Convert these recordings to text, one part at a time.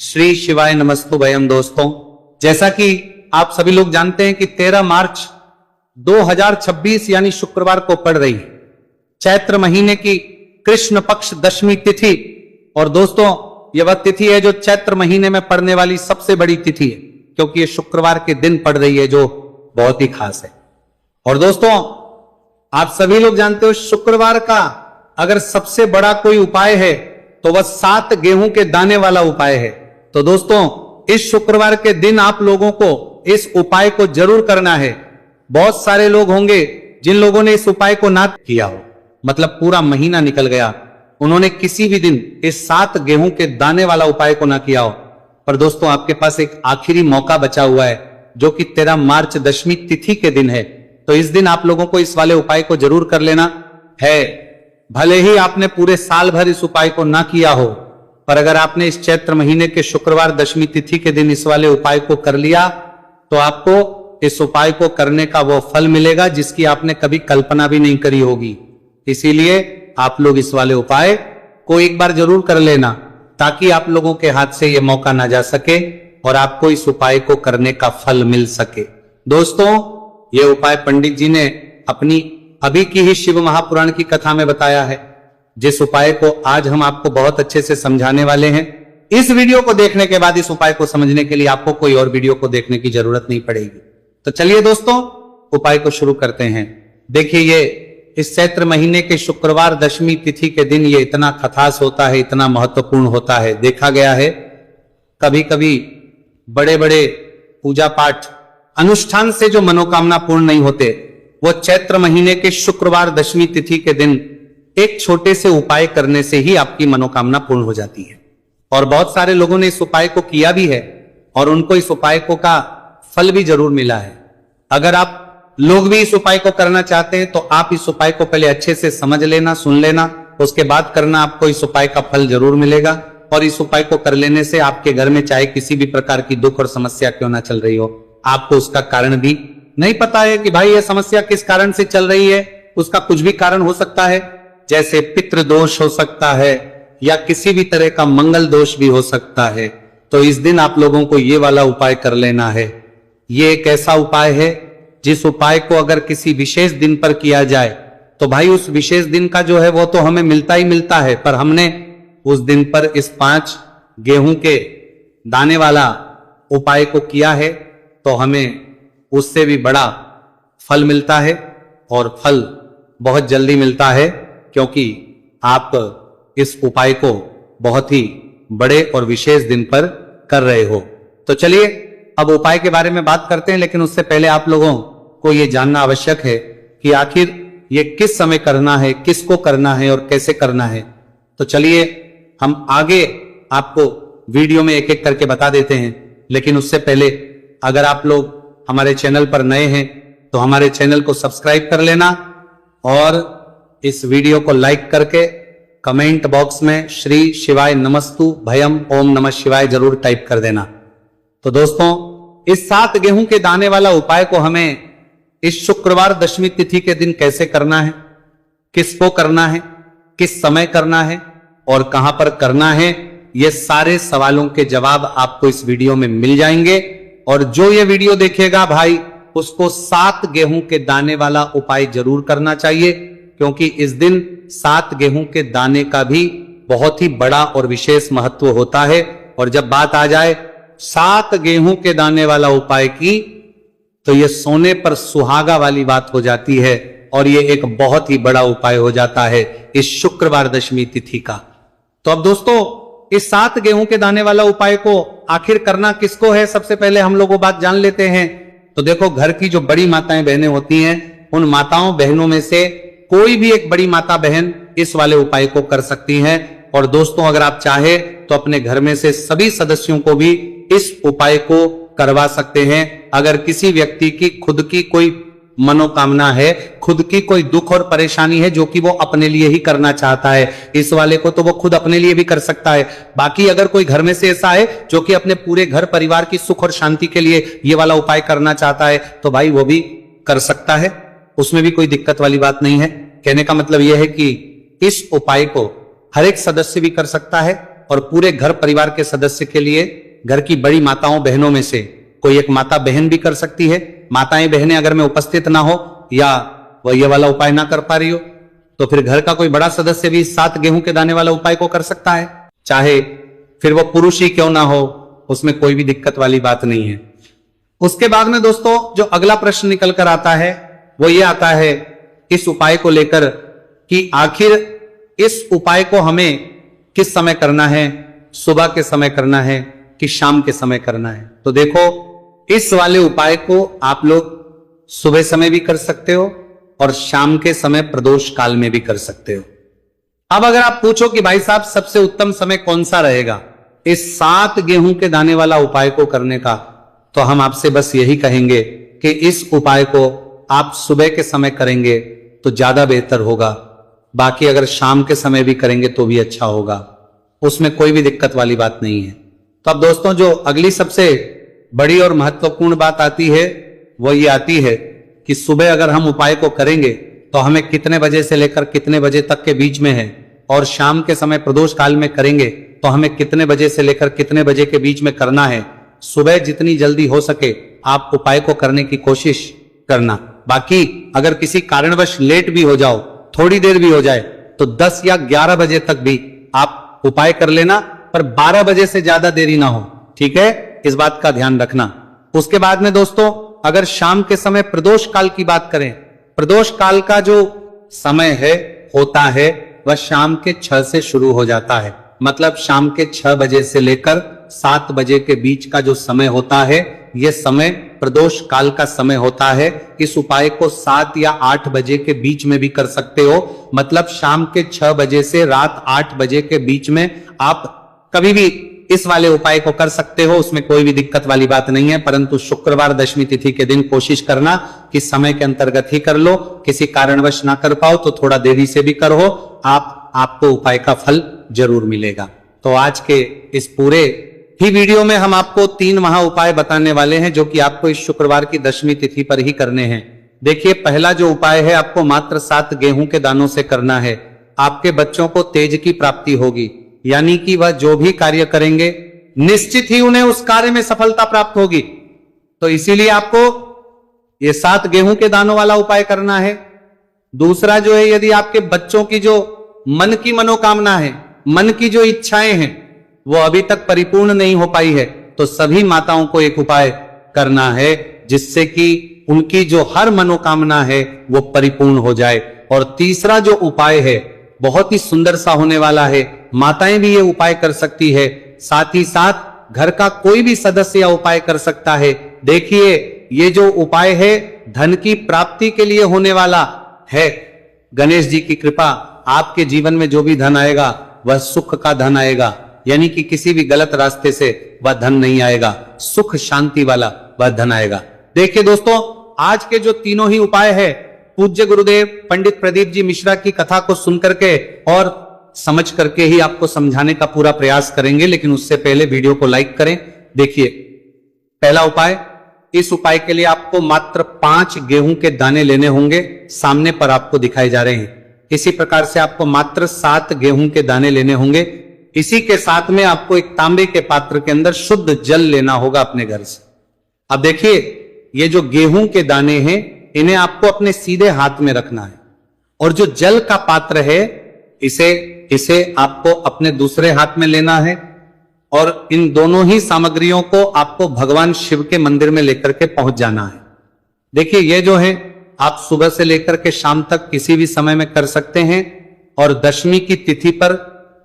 श्री शिवाय नमस्तु भयम। दोस्तों, जैसा कि आप सभी लोग जानते हैं कि 13 मार्च 2026 यानी शुक्रवार को पड़ रही चैत्र महीने की कृष्ण पक्ष दशमी तिथि। और दोस्तों, यह वह तिथि है जो चैत्र महीने में पड़ने वाली सबसे बड़ी तिथि है, क्योंकि ये शुक्रवार के दिन पड़ रही है, जो बहुत ही खास है। और दोस्तों, आप सभी लोग जानते हो शुक्रवार का अगर सबसे बड़ा कोई उपाय है तो वह 7 गेहूं के दाने वाला उपाय है। तो दोस्तों, इस शुक्रवार के दिन आप लोगों को इस उपाय को जरूर करना है। बहुत सारे लोग होंगे जिन लोगों ने इस उपाय को ना किया हो, मतलब पूरा महीना निकल गया, उन्होंने किसी भी दिन इस 7 गेहूं के दाने वाला उपाय को ना किया हो। पर दोस्तों, आपके पास एक आखिरी मौका बचा हुआ है, जो कि 13 मार्च दशमी तिथि के दिन है। तो इस दिन आप लोगों को इस वाले उपाय को जरूर कर लेना है। भले ही आपने पूरे साल भर इस उपाय को ना किया हो, पर अगर आपने इस चैत्र महीने के शुक्रवार दशमी तिथि के दिन इस वाले उपाय को कर लिया तो आपको इस उपाय को करने का वो फल मिलेगा जिसकी आपने कभी कल्पना भी नहीं करी होगी। इसीलिए आप लोग इस वाले उपाय को एक बार जरूर कर लेना, ताकि आप लोगों के हाथ से यह मौका ना जा सके और आपको इस उपाय को करने का फल मिल सके। दोस्तों, यह उपाय पंडित जी ने अपनी अभी की ही शिव महापुराण की कथा में बताया है, जिस उपाय को आज हम आपको बहुत अच्छे से समझाने वाले हैं। इस वीडियो को देखने के बाद इस उपाय को समझने के लिए आपको कोई और वीडियो को देखने की जरूरत नहीं पड़ेगी। तो चलिए दोस्तों, उपाय को शुरू करते हैं। देखिए, ये इस चैत्र महीने के शुक्रवार दशमी तिथि के दिन ये इतना खास होता है, इतना महत्वपूर्ण होता है। देखा गया है कभी कभी बड़े बड़े पूजा पाठ अनुष्ठान से जो मनोकामना पूर्ण नहीं होते, वो चैत्र महीने के शुक्रवार दशमी तिथि के दिन एक छोटे से उपाय करने से ही आपकी मनोकामना पूर्ण हो जाती है। और बहुत सारे लोगों ने इस उपाय को किया भी है और उनको इस उपाय को का फल भी जरूर मिला है। अगर आप लोग भी इस उपाय को करना चाहते हैं तो आप इस उपाय को पहले अच्छे से समझ लेना, सुन लेना, उसके बाद करना। आपको इस उपाय का फल जरूर मिलेगा। और इस उपाय को कर लेने से आपके घर में चाहे किसी भी प्रकार की दुख और समस्या क्यों ना चल रही हो, आपको उसका कारण भी नहीं पता है कि भाई यह समस्या किस कारण से चल रही है। उसका कुछ भी कारण हो सकता है, जैसे पितृ दोष हो सकता है या किसी भी तरह का मंगल दोष भी हो सकता है। तो इस दिन आप लोगों को ये वाला उपाय कर लेना है। ये एक ऐसा उपाय है जिस उपाय को अगर किसी विशेष दिन पर किया जाए तो भाई उस विशेष दिन का जो है वो तो हमें मिलता ही मिलता है, पर हमने उस दिन पर इस 5 गेहूं के दाने वाला उपाय को किया है तो हमें उससे भी बड़ा फल मिलता है। और फल बहुत जल्दी मिलता है, क्योंकि आप इस उपाय को बहुत ही बड़े और विशेष दिन पर कर रहे हो। तो चलिए अब उपाय के बारे में बात करते हैं, लेकिन उससे पहले आप लोगों को यह जानना आवश्यक है कि आखिर ये किस समय करना है, किसको करना है और कैसे करना है। तो चलिए हम आगे आपको वीडियो में एक एक करके बता देते हैं। लेकिन उससे पहले अगर आप लोग हमारे चैनल पर नए हैं तो हमारे चैनल को सब्सक्राइब कर लेना और इस वीडियो को लाइक करके कमेंट बॉक्स में श्री शिवाय नमस्तु भयम ओम नमः शिवाय जरूर टाइप कर देना। तो दोस्तों, इस 7 गेहूं के दाने वाला उपाय को हमें इस शुक्रवार दशमी तिथि के दिन कैसे करना है, किसको करना है, किस समय करना है और कहां पर करना है, ये सारे सवालों के जवाब आपको इस वीडियो में मिल जाएंगे। और जो ये वीडियो देखेगा भाई, उसको 7 गेहूं के दाने वाला उपाय जरूर करना चाहिए, क्योंकि इस दिन 7 गेहूं के दाने का भी बहुत ही बड़ा और विशेष महत्व होता है। और जब बात आ जाए 7 गेहूं के दाने वाला उपाय की, तो यह सोने पर सुहागा वाली बात हो जाती है और यह एक बहुत ही बड़ा उपाय हो जाता है इस शुक्रवार दशमी तिथि का। तो अब दोस्तों, इस 7 गेहूं के दाने वाला उपाय को आखिर करना किसको है, सबसे पहले हम लोग वो बात जान लेते हैं। तो देखो, घर की जो बड़ी माताएं बहनें होती हैं, उन माताओं बहनों में से कोई भी एक बड़ी माता बहन इस वाले उपाय को कर सकती हैं। और दोस्तों, अगर आप चाहे तो अपने घर में से सभी सदस्यों को भी इस उपाय को करवा सकते हैं। अगर किसी व्यक्ति की खुद की कोई मनोकामना है, खुद की कोई दुख और परेशानी है जो कि वो अपने लिए ही करना चाहता है, इस वाले को तो वो खुद अपने लिए भी कर सकता है। बाकी अगर कोई घर में से ऐसा है जो कि अपने पूरे घर परिवार की सुख और शांति के लिए ये वाला उपाय करना चाहता है, तो भाई वो भी कर सकता है, उसमें भी कोई दिक्कत वाली बात नहीं है। कहने का मतलब यह है कि इस उपाय को हर एक सदस्य भी कर सकता है और पूरे घर परिवार के सदस्य के लिए घर की बड़ी माताओं बहनों में से कोई एक माता बहन भी कर सकती है। माताएं बहनें अगर मैं उपस्थित ना हो या वह ये वाला उपाय ना कर पा रही हो तो फिर घर का कोई बड़ा सदस्य भी 7 गेहूं के दाने वाला उपाय को कर सकता है, चाहे फिर वो पुरुष ही क्यों ना हो, उसमें कोई भी दिक्कत वाली बात नहीं है। उसके बाद में दोस्तों जो अगला प्रश्न निकल कर आता है वो ये आता है इस उपाय को लेकर कि आखिर इस उपाय को हमें किस समय करना है, सुबह के समय करना है कि शाम के समय करना है। तो देखो, इस वाले उपाय को आप लोग सुबह समय भी कर सकते हो और शाम के समय प्रदोष काल में भी कर सकते हो। अब अगर आप पूछो कि भाई साहब सबसे उत्तम समय कौन सा रहेगा इस 7 गेहूं के दाने वाला उपाय को करने का, तो हम आपसे बस यही कहेंगे कि इस उपाय को आप सुबह के समय करेंगे तो ज्यादा बेहतर होगा। बाकी अगर शाम के समय भी करेंगे तो भी अच्छा होगा, उसमें कोई भी दिक्कत वाली बात नहीं है। तो अब दोस्तों जो अगली सबसे बड़ी और महत्वपूर्ण बात आती है वो ये आती है कि सुबह अगर हम उपाय को करेंगे तो हमें कितने बजे से लेकर कितने बजे तक के बीच में है, और शाम के समय प्रदोष काल में करेंगे तो हमें कितने बजे से लेकर कितने बजे के बीच में करना है। सुबह जितनी जल्दी हो सके आप उपाय को करने की कोशिश करना। बाकी अगर किसी कारणवश लेट भी हो जाओ, थोड़ी देर भी हो जाए, तो 10 या 11 बजे तक भी आप उपाय कर लेना, पर 12 बजे से ज्यादा देरी ना हो, ठीक है, इस बात का ध्यान रखना। उसके बाद में दोस्तों अगर शाम के समय प्रदोष काल की बात करें, प्रदोष काल का जो समय है होता है वह शाम के 6 से शुरू हो जाता है। मतलब शाम के 6 बजे से लेकर 7 बजे के बीच का जो समय होता है यह समय प्रदोष काल का समय होता है। इस उपाय को 7 या 8 बजे के बीच में भी कर सकते हो। मतलब शाम के 6 बजे से रात 8 बजे के बीच में आप कभी भी इस वाले उपाय को कर सकते हो, उसमें कोई भी दिक्कत वाली बात नहीं है। परंतु शुक्रवार दशमी तिथि के दिन कोशिश करना कि समय के अंतर्गत ही कर लो। किसी कारणवश ना कर पाओ तो थोड़ा देरी से भी करो, आपको उपाय का फल जरूर मिलेगा। तो आज के इस पूरे ही वीडियो में हम आपको 3 महा उपाय बताने वाले हैं जो कि आपको इस शुक्रवार की दशमी तिथि पर ही करने हैं। देखिए, पहला जो उपाय है आपको मात्र 7 गेहूं के दानों से करना है। आपके बच्चों को तेज की प्राप्ति होगी, यानी कि वह जो भी कार्य करेंगे निश्चित ही उन्हें उस कार्य में सफलता प्राप्त होगी। तो इसीलिए आपको ये 7 गेहूं के दानों वाला उपाय करना है। दूसरा जो है, यदि आपके बच्चों की जो मन की मनोकामना है, मन की जो इच्छाएं हैं वो अभी तक परिपूर्ण नहीं हो पाई है, तो सभी माताओं को एक उपाय करना है जिससे कि उनकी जो हर मनोकामना है वो परिपूर्ण हो जाए। और तीसरा जो उपाय है बहुत ही सुंदर सा होने वाला है, माताएं भी ये उपाय कर सकती है, साथ ही साथ घर का कोई भी सदस्य उपाय कर सकता है। देखिए, ये जो उपाय है धन की प्राप्ति के लिए होने वाला है। गणेश जी की कृपा, आपके जीवन में जो भी धन आएगा वह सुख का धन आएगा, यानी कि किसी भी गलत रास्ते से वह धन नहीं आएगा, सुख शांति वाला वह धन आएगा। देखिए दोस्तों, आज के जो तीनों ही उपाय है पूज्य गुरुदेव पंडित प्रदीप जी मिश्रा की कथा को सुनकर के और समझ करके ही आपको समझाने का पूरा प्रयास करेंगे, लेकिन उससे पहले वीडियो को लाइक करें। देखिए, पहला उपाय, इस उपाय के लिए आपको मात्र 5 गेहूं के दाने लेने होंगे, सामने पर आपको दिखाए जा रहे हैं। इसी प्रकार से आपको मात्र 7 गेहूं के दाने लेने होंगे। इसी के साथ में आपको एक तांबे के पात्र के अंदर शुद्ध जल लेना होगा अपने घर से। अब देखिए, ये जो गेहूं के दाने हैं इन्हें आपको अपने सीधे हाथ में रखना है, और जो जल का पात्र है इसे आपको अपने दूसरे हाथ में लेना है, और इन दोनों ही सामग्रियों को आपको भगवान शिव के मंदिर में लेकर के पहुंच जाना है। देखिए, ये जो है आप सुबह से लेकर के शाम तक किसी भी समय में कर सकते हैं, और दशमी की तिथि पर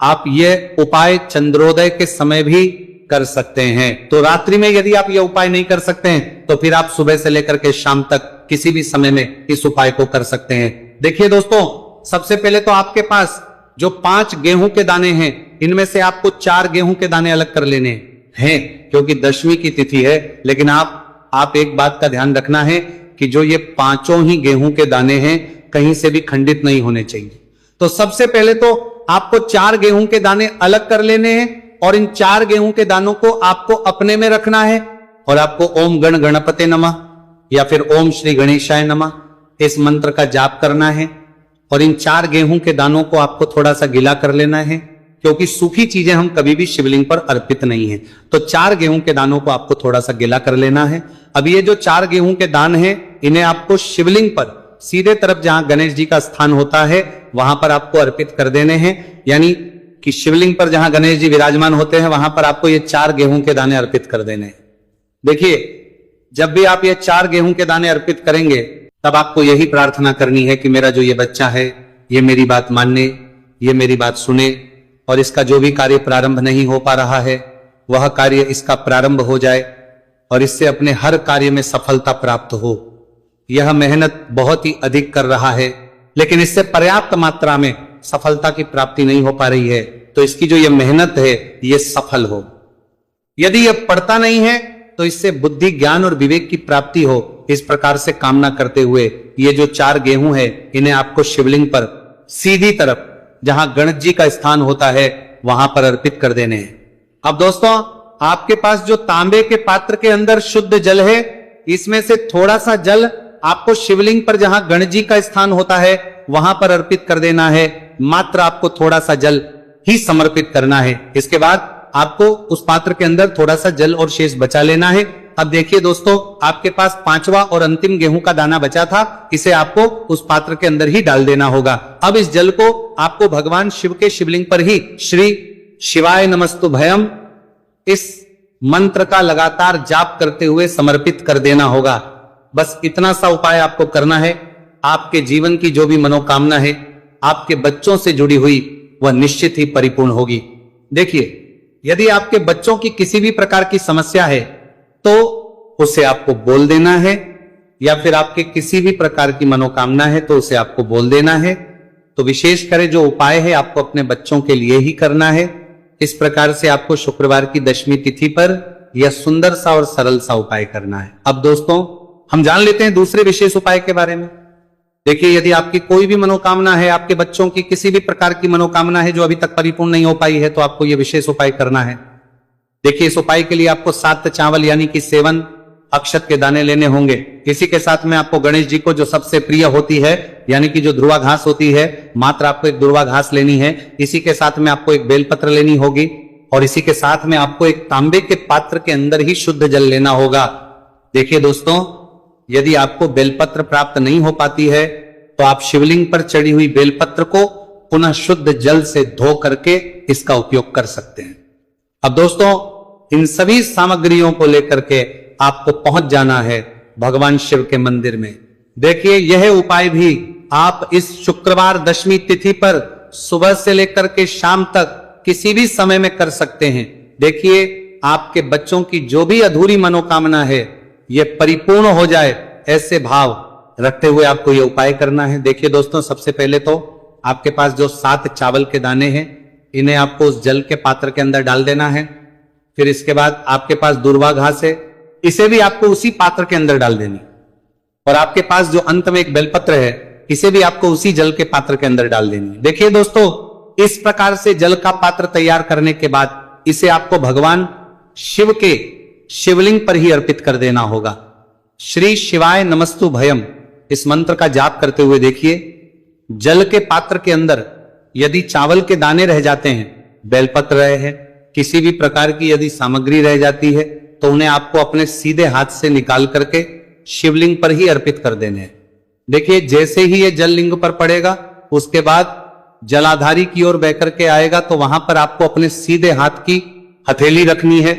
आप ये उपाय चंद्रोदय के समय भी कर सकते हैं। तो रात्रि में यदि आप ये उपाय नहीं कर सकते हैं तो फिर आप सुबह से लेकर के शाम तक किसी भी समय में इस उपाय को कर सकते हैं। देखिए दोस्तों, सबसे पहले तो आपके पास जो 5 गेहूं के दाने हैं इनमें से आपको 4 गेहूं के दाने अलग कर लेने हैं, क्योंकि दशमी की तिथि है। लेकिन आप एक बात का ध्यान रखना है कि जो ये 5 ही गेहूं के दाने हैं कहीं से भी खंडित नहीं होने चाहिए। तो सबसे पहले तो आपको 4 गेहूं के दाने अलग कर लेने हैं, और इन 4 गेहूं के दानों को आपको अपने में रखना है, और आपको ओम गण गणपते नमः या फिर ओम श्री गणेशाय नमः इस मंत्र का जाप करना है। और इन 4 गेहूं के दानों को आपको थोड़ा सा गीला कर लेना है, क्योंकि सूखी चीजें हम कभी भी शिवलिंग पर अर्पित नहीं है। तो 4 गेहूं के दानों को आपको थोड़ा सा गीला कर लेना है। अब ये जो 4 गेहूं के दान हैं, इन्हें आपको शिवलिंग पर सीधे तरफ जहां गणेश जी का स्थान होता है वहां पर आपको अर्पित कर देने हैं। यानी कि शिवलिंग पर जहां गणेश जी विराजमान होते हैं वहां पर आपको ये 4 गेहूं के दाने अर्पित कर देने हैं। देखिए, जब भी आप ये 4 गेहूं के दाने अर्पित करेंगे तब आपको यही प्रार्थना करनी है कि मेरा जो ये बच्चा है ये मेरी बात मानने, ये मेरी बात सुने और इसका जो भी कार्य प्रारंभ नहीं हो पा रहा है वह कार्य इसका प्रारंभ हो जाए और इससे अपने हर कार्य में सफलता प्राप्त हो। यह मेहनत बहुत ही अधिक कर रहा है लेकिन इससे पर्याप्त मात्रा में सफलता की प्राप्ति नहीं हो पा रही है, तो इसकी जो यह मेहनत है ये सफल हो। यदि यह पढ़ता नहीं है तो इससे बुद्धि, ज्ञान और विवेक की प्राप्ति हो। इस प्रकार से कामना करते हुए ये जो 4 गेहूं है इन्हें आपको शिवलिंग पर सीधी तरफ जहां गणेश जी का स्थान होता है वहां पर अर्पित कर देने हैं। अब दोस्तों, आपके पास जो तांबे के पात्र के अंदर शुद्ध जल है, इसमें से थोड़ा सा जल आपको शिवलिंग पर जहां गणेश जी का स्थान होता है वहां पर अर्पित कर देना है। मात्र आपको थोड़ा सा जल ही समर्पित करना है। इसके बाद आपको उस पात्र के अंदर थोड़ा सा जल और शेष बचा लेना है। अब देखिए दोस्तों, आपके पास 5वां और अंतिम गेहूं का दाना बचा था, इसे आपको उस पात्र के अंदर ही डाल देना होगा। अब इस जल को आपको भगवान शिव के शिवलिंग पर ही श्री शिवाय नमस्तुभयम इस मंत्र का लगातार जाप करते हुए समर्पित कर देना होगा। बस इतना सा उपाय आपको करना है। आपके जीवन की जो भी मनोकामना है आपके बच्चों से जुड़ी हुई वह निश्चित ही परिपूर्ण होगी। देखिए, यदि आपके बच्चों की किसी भी प्रकार की समस्या है तो उसे आपको बोल देना है, या फिर आपके किसी भी प्रकार की मनोकामना है तो उसे आपको बोल देना है। तो विशेष करे जो उपाय है आपको अपने बच्चों के लिए ही करना है। इस प्रकार से आपको शुक्रवार की दशमी तिथि पर यह सुंदर सा और सरल सा उपाय करना है। अब दोस्तों, हम जान लेते हैं दूसरे विशेष उपाय के बारे में। देखिए, यदि आपकी कोई भी मनोकामना है, आपके बच्चों की किसी भी प्रकार की मनोकामना है जो अभी तक परिपूर्ण नहीं हो पाई है, तो आपको यह विशेष उपाय करना है। देखिए, इस उपाय के लिए आपको 7 चावल यानी कि 7 अक्षत के दाने लेने होंगे। इसी के साथ में आपको गणेश जी को जो सबसे प्रिय होती है यानी कि जो ध्रुवा घास होती है, मात्र आपको एक ध्रुवा घास लेनी है। इसी के साथ में आपको एक बेलपत्र लेनी होगी और इसी के साथ में आपको एक तांबे के पात्र के अंदर ही शुद्ध जल लेना होगा। देखिए दोस्तों, यदि आपको बेलपत्र प्राप्त नहीं हो पाती है तो आप शिवलिंग पर चढ़ी हुई बेलपत्र को पुनः शुद्ध जल से धो करके इसका उपयोग कर सकते हैं। अब दोस्तों, इन सभी सामग्रियों को लेकर के आपको पहुंच जाना है भगवान शिव के मंदिर में। देखिए, यह उपाय भी आप इस शुक्रवार दशमी तिथि पर सुबह से लेकर के शाम तक किसी भी समय में कर सकते हैं। देखिए, आपके बच्चों की जो भी अधूरी मनोकामना है यह परिपूर्ण हो जाए, ऐसे भाव रखते हुए आपको यह उपाय करना है। देखिए दोस्तों, सबसे पहले तो आपके पास जो 7 चावल के दाने हैं इन्हें आपको उस जल के पात्र के अंदर डाल देना है। फिर इसके बाद आपके पास दुर्वा घास है, इसे भी आपको उसी पात्र के अंदर डाल देनी। और आपके पास जो अंत में एक बेलपत्र है, इसे भी आपको उसी जल के पात्र के अंदर डाल देनी। देखिए दोस्तों, इस प्रकार से जल का पात्र तैयार करने के बाद इसे आपको भगवान शिव के शिवलिंग पर ही अर्पित कर देना होगा। श्री शिवाय नमस्तुभयम इस मंत्र का जाप करते हुए देखिए, जल के पात्र के अंदर यदि चावल के दाने रह जाते हैं, बेलपत्र रहे हैं, किसी भी प्रकार की यदि सामग्री रह जाती है तो उन्हें आपको अपने सीधे हाथ से निकाल करके शिवलिंग पर ही अर्पित कर देने हैं। देखिए, जैसे ही ये जल लिंग पर पड़ेगा उसके बाद जलाधारी की ओर बह करके आएगा, तो वहां पर आपको अपने सीधे हाथ की हथेली रखनी है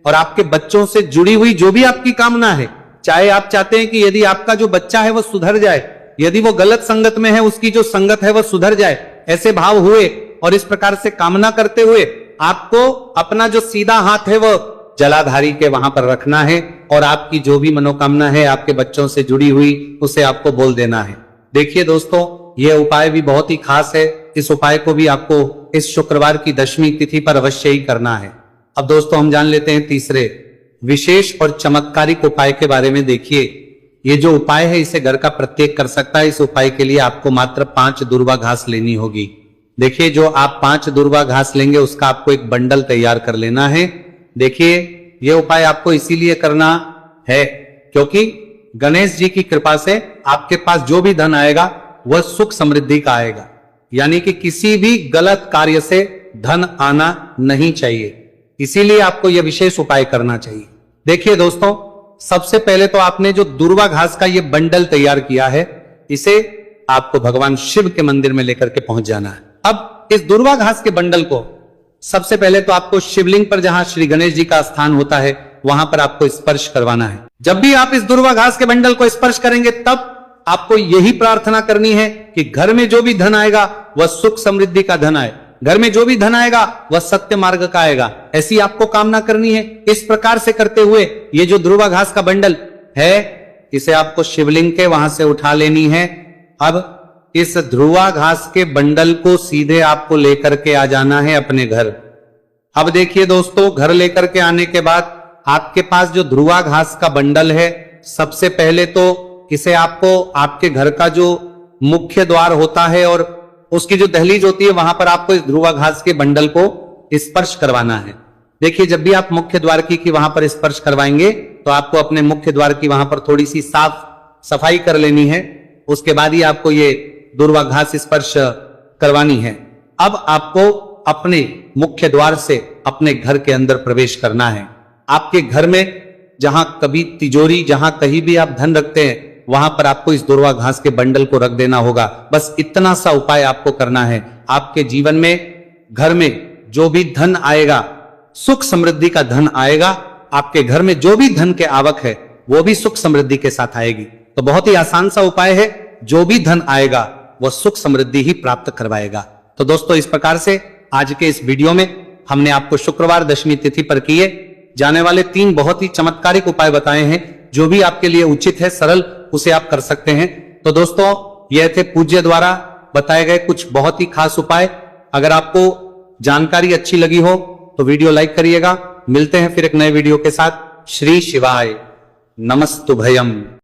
और आपके बच्चों से जुड़ी हुई जो भी आपकी कामना है, चाहे आप चाहते हैं कि यदि आपका जो बच्चा है वह सुधर जाए, यदि वो गलत संगत में है उसकी जो संगत है वह सुधर जाए, ऐसे भाव हुए और इस प्रकार से कामना करते हुए आपको अपना जो सीधा हाथ है वह जलाधारी के वहां पर रखना है और आपकी जो भी मनोकामना है आपके बच्चों से जुड़ी हुई उसे आपको बोल देना है। देखिए दोस्तों, यह उपाय भी बहुत ही खास है। इस उपाय को भी आपको इस शुक्रवार की दशमी तिथि पर अवश्य ही करना है। अब दोस्तों, हम जान लेते हैं तीसरे विशेष और चमत्कारिक उपाय के बारे में। देखिए, ये जो उपाय है इसे घर का प्रत्येक कर सकता है। इस उपाय के लिए आपको मात्र 5 दुर्वा घास लेनी होगी। देखिए, जो आप 5 दुर्वा घास लेंगे उसका आपको एक बंडल तैयार कर लेना है। देखिए, यह उपाय आपको इसीलिए करना है क्योंकि गणेश जी की कृपा से आपके पास जो भी धन आएगा वह सुख समृद्धि का आएगा, यानी कि किसी भी गलत कार्य से धन आना नहीं चाहिए। इसीलिए आपको यह विशेष उपाय करना चाहिए। देखिए दोस्तों, सबसे पहले तो आपने जो दुर्वा घास का ये बंडल तैयार किया है, इसे आपको भगवान शिव के मंदिर में लेकर के पहुंच जाना है। अब इस दुर्वा घास के बंडल को सबसे पहले तो आपको शिवलिंग पर, जहां श्री गणेश जी का स्थान होता है, वहां पर आपको स्पर्श करवाना है। जब भी आप इस दुर्वा घास के बंडल को स्पर्श करेंगे, तब आपको यही प्रार्थना करनी है कि घर में जो भी धन आएगा वह सुख समृद्धि का धन आए, घर में जो भी धन आएगा वह सत्य मार्ग का आएगा, ऐसी आपको कामना करनी है। इस प्रकार से करते हुए ये जो दुर्वा घास का बंडल है, इसे आपको शिवलिंग के वहां से उठा लेनी है। अब इस ध्रुवा घास के बंडल को सीधे आपको लेकर के आ जाना है अपने घर। अब देखिए दोस्तों, घर लेकर के आने के बाद आपके पास जो ध्रुवा घास का बंडल है, सबसे पहले तो इसे आपको आपके घर का जो मुख्य द्वार होता है और उसकी जो दहलीज होती है, वहां पर आपको इस ध्रुवा घास के बंडल को स्पर्श करवाना है। देखिए, जब भी आप मुख्य द्वार की वहां पर स्पर्श करवाएंगे, तो आपको अपने मुख्य द्वार की वहां पर थोड़ी सी साफ सफाई कर लेनी है। उसके बाद ही आपको ये दुर्वा घास स्पर्श करवानी है। अब आपको अपने मुख्य द्वार से अपने घर के अंदर प्रवेश करना है। आपके घर में जहां कभी तिजोरी, जहां कहीं भी आप धन रखते हैं, वहां पर आपको इस दुर्वा घास के बंडल को रख देना होगा। बस इतना सा उपाय आपको करना है। आपके जीवन में, घर में जो भी धन आएगा, सुख समृद्धि का धन आएगा। आपके घर में जो भी धन के आवक है, वो भी सुख समृद्धि के साथ आएगी। तो बहुत ही आसान सा उपाय है, जो भी धन आएगा वह सुख समृद्धि ही प्राप्त करवाएगा। तो दोस्तों, इस प्रकार से आज के इस वीडियो में हमने आपको शुक्रवार दशमी तिथि पर किए जाने वाले 3 बहुत ही चमत्कारिक उपाय बताए हैं। जो भी आपके लिए उचित है, सरल, उसे आप कर सकते हैं। तो दोस्तों, यह थे पूज्य द्वारा बताए गए कुछ बहुत ही खास उपाय। अगर आपको जानकारी अच्छी लगी हो तो वीडियो लाइक करिएगा। मिलते हैं फिर एक नए वीडियो के साथ। श्री शिवाय नमस्तुभयम्।